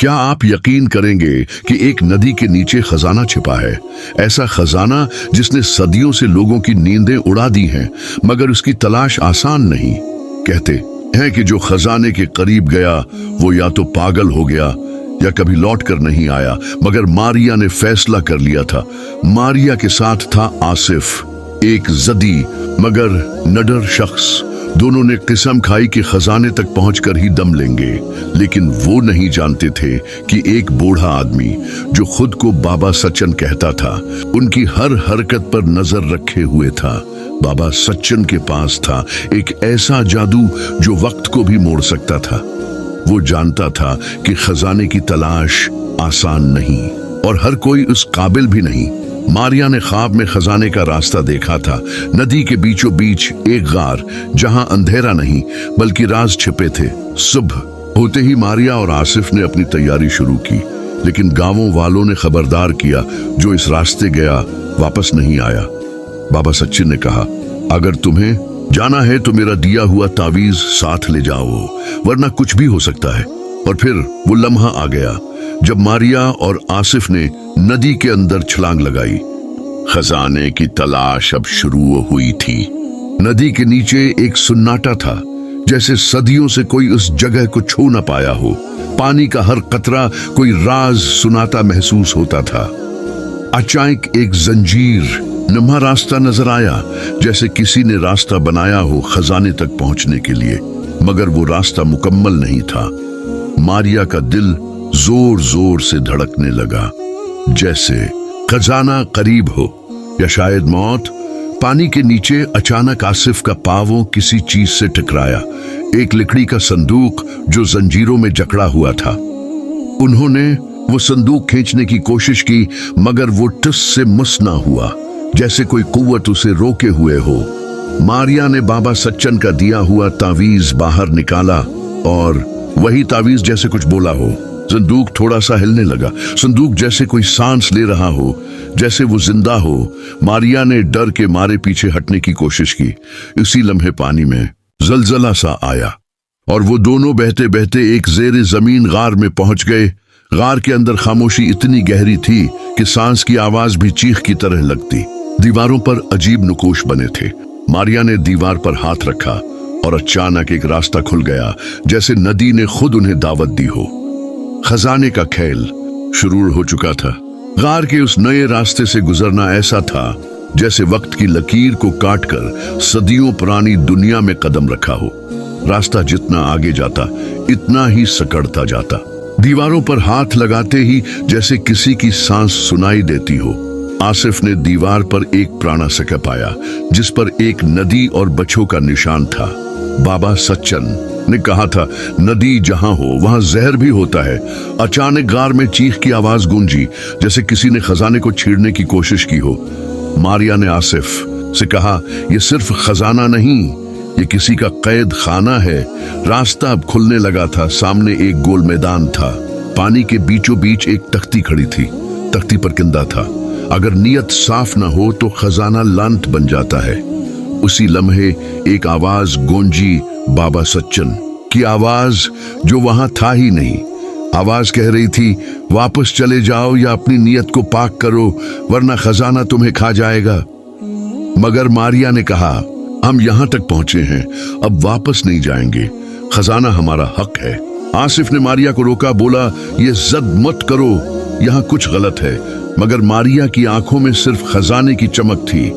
क्या आप यकीन करेंगे कि एक नदी के नीचे खजाना छिपा है? ऐसा खजाना जिसने सदियों से लोगों की नींदें उड़ा दी हैं, मगर उसकी तलाश आसान नहीं। कहते हैं कि जो खजाने के करीब गया वो या तो पागल हो गया या कभी लौट कर नहीं आया। मगर मारिया ने फैसला कर लिया था। मारिया के साथ था आसिफ, एक जदी मगर निडर शख्स। दोनों ने कसम खाई कि खजाने तक पहुंचकर ही दम लेंगे, लेकिन वो नहीं जानते थे कि एक बूढ़ा आदमी जो खुद को बाबा सच्चन कहता था, उनकी हर हरकत पर नजर रखे हुए था। बाबा सच्चन के पास था एक ऐसा जादू जो वक्त को भी मोड़ सकता था। वो जानता था कि खजाने की तलाश आसान नहीं और हर कोई उस काबिल भी नहीं। मारिया ने ख्वाब में खजाने का रास्ता देखा था, नदी के बीचों बीच एक गार जहां अंधेरा नहीं बल्कि राज छिपे थे। सुबह होते ही मारिया और आसिफ ने अपनी तैयारी शुरू की, लेकिन गांवों वालों ने खबरदार किया, जो इस रास्ते गया वापस नहीं आया। बाबा सच्चिन ने कहा, अगर तुम्हें जाना है तो मेरा दिया हुआ तावीज साथ ले जाओ, वरना कुछ भी हो सकता है। और फिर वो लम्हा आ गया जब मारिया और आसिफ ने नदी के अंदर छलांग लगाई। खजाने की तलाश अब शुरू हुई थी। नदी के नीचे एक सन्नाटा था, जैसे सदियों से कोई उस जगह को छू न पाया हो। पानी का हर कतरा कोई राज सुनाता महसूस होता था। अचानक एक जंजीर नुमा रास्ता नजर आया, जैसे किसी ने रास्ता बनाया हो खजाने तक पहुंचने के लिए, मगर वो रास्ता मुकम्मल नहीं था। मारिया का दिल जोर जोर से धड़कने लगा, जैसे खजाना करीब हो या शायद मौत। पानी के नीचे अचानक आसिफ का पांव किसी चीज से टकराया, एक लकड़ी का संदूक जो जंजीरों में जकड़ा हुआ था। उन्होंने वो संदूक खींचने की कोशिश की, मगर वो टस से मस ना हुआ, जैसे कोई कुव्वत उसे रोके हुए हो। मारिया ने बाबा सच्चन का दिया हुआ तावीज बाहर निकाला और वही तावीज जैसे कुछ बोला हो। संदूक थोड़ा सा हिलने लगा, संदूक जैसे कोई सांस ले रहा हो, जैसे वो जिंदा हो। मारिया ने डर के मारे पीछे हटने की कोशिश की। इसी लम्हे पानी में जलजला सा आया और वो दोनों बहते बहते एक जेरे जमीन गार में पहुंच गए। गार के अंदर खामोशी इतनी गहरी थी कि सांस की आवाज भी चीख की तरह लगती। दीवारों पर अजीब नुकोश बने थे। मारिया ने दीवार पर हाथ रखा और अचानक एक रास्ता खुल गया, जैसे नदी ने खुद उन्हें दावत दी हो। खजाने का खेल शुरू हो चुका था। गार के उस नए रास्ते से गुजरना ऐसा था जैसे वक्त की लकीर को काटकर सदियों पुरानी दुनिया में कदम रखा हो। रास्ता जितना आगे जाता इतना ही सकड़ता जाता। दीवारों पर हाथ लगाते ही जैसे किसी की सांस सुनाई देती हो। आसिफ ने दीवार पर एक पुराना सिक्का पाया, जिस पर एक नदी और बच्चों का निशान था। बाबा सच्चन ने कहा था, नदी जहां हो वहां जहर भी होता है। अचानक गार में चीख की आवाज गूंजी, जैसे किसी ने खजाने को छीनने की कोशिश की हो। मारिया ने आसिफ से कहा, यह सिर्फ खजाना नहीं, ये किसी का कैद खाना है। रास्ता अब खुलने लगा था। सामने एक गोल मैदान था। पानी के बीचों बीच एक तख्ती खड़ी थी। तख्ती पर किंदा था, अगर नियत साफ न हो तो खजाना लांत बन जाता है। उसी लम्हे एक आवाज गूंजी, बाबा सच्चन की आवाज, जो वहां था ही नहीं। आवाज कह रही थी, वापस चले जाओ या अपनी नियत को पाक करो, वरना खजाना तुम्हें खा जाएगा। मगर मारिया ने कहा, हम यहां तक पहुंचे हैं, अब वापस नहीं जाएंगे। खजाना हमारा हक है। आसिफ ने मारिया को रोका, बोला, ये जिद मत करो, यहाँ कुछ गलत है। मगर मारिया की आंखों में सिर्फ खजाने की चमक थी।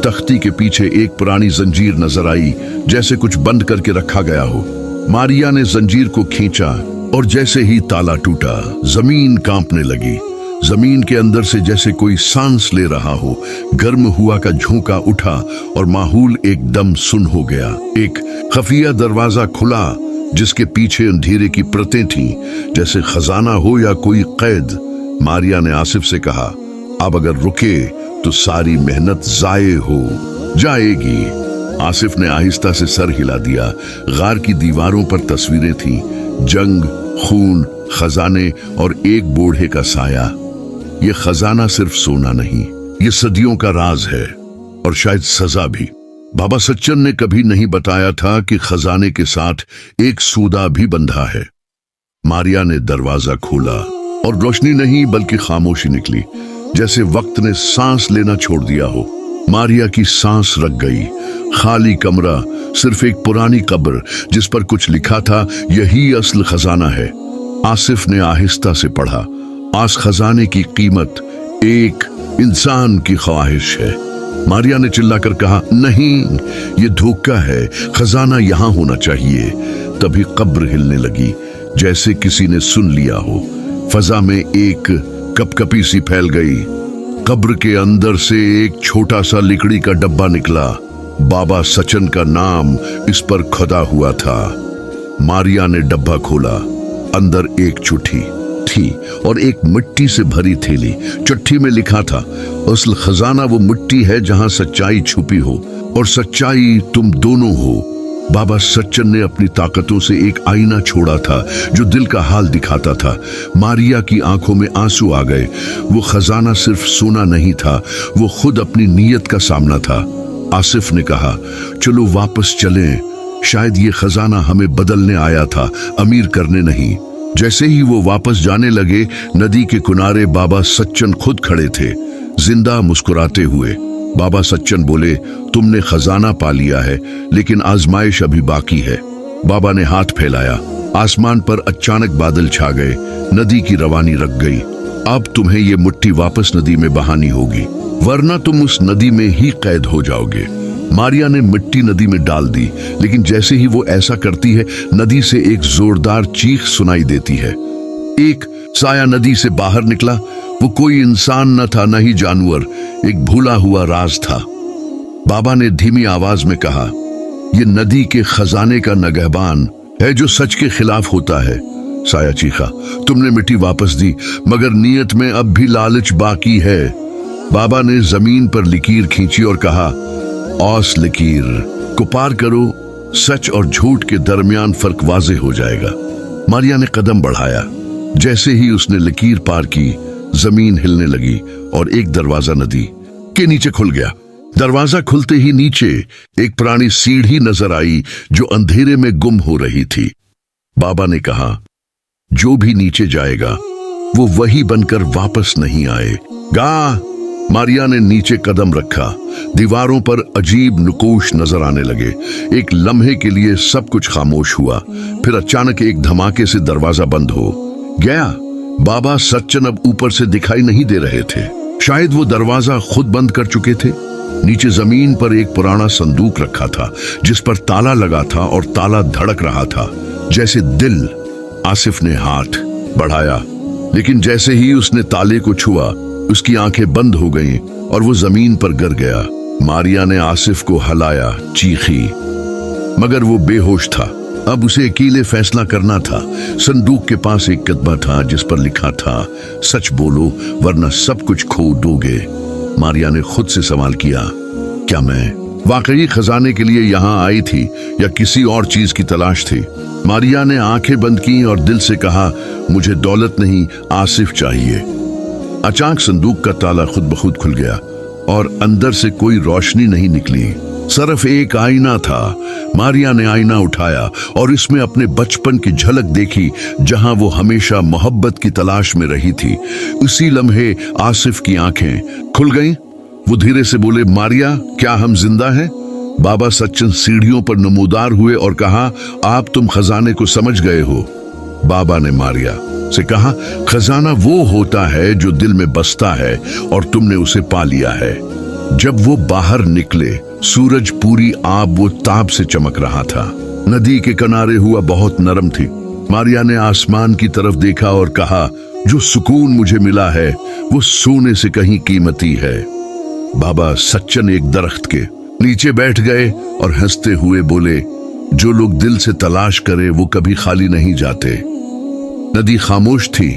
तख्ती के पीछे एक पुरानी जंजीर नजर आई, जैसे कुछ बंद करके रखा गया हो। मारिया ने जंजीर को खींचा और जैसे ही ताला टूटा, जमीन कांपने लगी। जमीन के अंदर से जैसे कोई सांस ले रहा हो। गर्म हुआ का झोंका उठा और माहौल एकदम सुन हो गया। एक खफिया दरवाजा खुला, जिसके पीछे अंधेरे की परतें थीं, जैसे खजाना हो या कोई कैद। मारिया ने आसिफ से कहा, अब अगर रुके तो सारी मेहनत जाये हो जाएगी। आसिफ ने आहिस्ता से सर हिला दिया। गार की दीवारों पर तस्वीरें थीं, जंग, खून, खजाने और एक बूढ़े का साया। ये खजाना सिर्फ सोना नहीं, ये सदियों का राज है और शायद सजा भी। बाबा सच्चन ने कभी नहीं बताया था कि खजाने के साथ एक सूदा भी बंधा है। मारिया ने दरवाजा खोला और रोशनी नहीं बल्कि खामोशी निकली, जैसे वक्त ने सांस लेना छोड़ दिया हो। मारिया की सांस रुक गई। खाली कमरा, सिर्फ एक पुरानी कब्र जिस पर कुछ लिखा था, यही असल खजाना है। आसिफ ने आहिस्ता से पढ़ा, आज खजाने की कीमत एक इंसान की ख्वाहिश है। मारिया ने चिल्लाकर कहा, नहीं, ये धोखा है, खजाना यहां होना चाहिए। तभी कब्र हिलने लगी, जैसे किसी ने सुन लिया हो। फजा में एक कपकपी सी फैल गई। कब्र के अंदर से एक छोटा सा लकड़ी का डब्बा निकला। बाबा सचन का नाम इस पर खुदा हुआ था। मारिया ने डब्बा खोला। अंदर एक चिट्ठी थी और एक मिट्टी से भरी थैली। चिट्ठी में लिखा था, असल खजाना वो मिट्टी है जहां सच्चाई छुपी हो, और सच्चाई तुम दोनों हो। बाबा सच्चन ने अपनी ताकतों से एक आईना छोड़ा था जो दिल का हाल दिखाता था। मारिया की आंखों में आंसू आ गए। वो खजाना सिर्फ सोना नहीं था, वो खुद अपनी नीयत का सामना था। आसिफ ने कहा, चलो वापस चलें, शायद ये खजाना हमें बदलने आया था, अमीर करने नहीं। जैसे ही वो वापस जाने लगे, नदी के किनारे बाबा सच्चन खुद खड़े थे, जिंदा मुस्कुराते हुए। बाबा सच्चन बोले, तुमने खजाना पा लिया है, लेकिन आजमाइश अभी बाकी है। बाबा ने हाथ फैलाया। आसमान पर अचानक बादल छा गए। नदी की रवानी रुक गई। अब तुम्हें ये मिट्टी वापस नदी में बहानी होगी, वरना तुम उस नदी में ही कैद हो जाओगे। मारिया ने मिट्टी नदी में डाल दी, लेकिन जैसे ही वो ऐसा करती है, नदी से एक जोरदार चीख सुनाई देती है। एक साया नदी से बाहर निकला। वो कोई इंसान न था, न ही जानवर, एक भूला हुआ राज था। बाबा ने धीमी आवाज में कहा, ये नदी के खजाने का नगहबान है जो सच के खिलाफ होता है। साया चीखा, तुमने मिट्टी वापस दी, मगर नीयत में अब भी लालच बाकी है। बाबा ने जमीन पर लकीर खींची और कहा, औस लकीर को पार करो, सच और झूठ के दरमियान फर्क वाजे हो जाएगा। मारिया ने कदम बढ़ाया। जैसे ही उसने लकीर पार की, जमीन हिलने लगी और एक दरवाजा नदी के नीचे खुल गया। दरवाजा खुलते ही नीचे एक पुरानी सीढ़ी नजर आई जो अंधेरे में गुम हो रही थी। बाबा ने कहा, जो भी नीचे जाएगा वो वही बनकर वापस नहीं आएगा। मारिया ने नीचे कदम रखा। दीवारों पर अजीब नुकोश नजर आने लगे। एक लम्हे के लिए सब कुछ खामोश हुआ, फिर अचानक एक धमाके से दरवाजा बंद हो गया। बाबा सच्चन अब ऊपर से दिखाई नहीं दे रहे थे। शायद वो दरवाजा खुद बंद कर चुके थे। नीचे जमीन पर एक पुराना संदूक रखा था जिस पर ताला लगा था और ताला धड़क रहा था जैसे दिल। आसिफ ने हाथ बढ़ाया, लेकिन जैसे ही उसने ताले को छुआ, उसकी आंखें बंद हो गईं और वो जमीन पर गिर गया। मारिया ने आसिफ को हिलाया, चीखी, मगर वो बेहोश था। अब उसे अकेले फैसला करना था। संदूक के पास एक कदमा था जिस पर लिखा था, सच बोलो वरना सब कुछ खो दोगे। मारिया ने खुद से सवाल किया, क्या मैं वाकई खजाने के लिए यहाँ आई थी या किसी और चीज की तलाश थी? मारिया ने आंखें बंद की और दिल से कहा, मुझे दौलत नहीं, आसिफ चाहिए। अचानक संदूक का ताला खुद ब खुद खुल गया और अंदर से कोई रोशनी नहीं निकली, सिर्फ एक आईना था। मारिया ने आईना उठाया और इसमें अपने बचपन की झलक देखी, जहां वो हमेशा मोहब्बत की तलाश में रही थी। उसी लम्हे आसिफ की आंखें खुल गईं। वो धीरे से बोले, मारिया, क्या हम जिंदा हैं? बाबा सच्चन सीढ़ियों पर नमूदार हुए और कहा, आप तुम खजाने को समझ गए हो। बाबा ने मारिया से कहा, खजाना वो होता है जो दिल में बसता है और तुमने उसे पा लिया है। जब वो बाहर निकले, सूरज पूरी आब वो ताब से चमक रहा था। नदी के किनारे हुआ बहुत नरम थी। मारिया ने आसमान की तरफ देखा और कहा, जो सुकून मुझे मिला है वो सोने से कहीं कीमती है। बाबा सच्चन एक दरख्त के नीचे बैठ गए और हंसते हुए बोले, जो लोग दिल से तलाश करे वो कभी खाली नहीं जाते। नदी खामोश थी,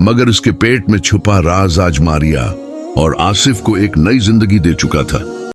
मगर उसके पेट में छुपा राज आज मारिया और आसिफ को एक नई जिंदगी दे चुका था।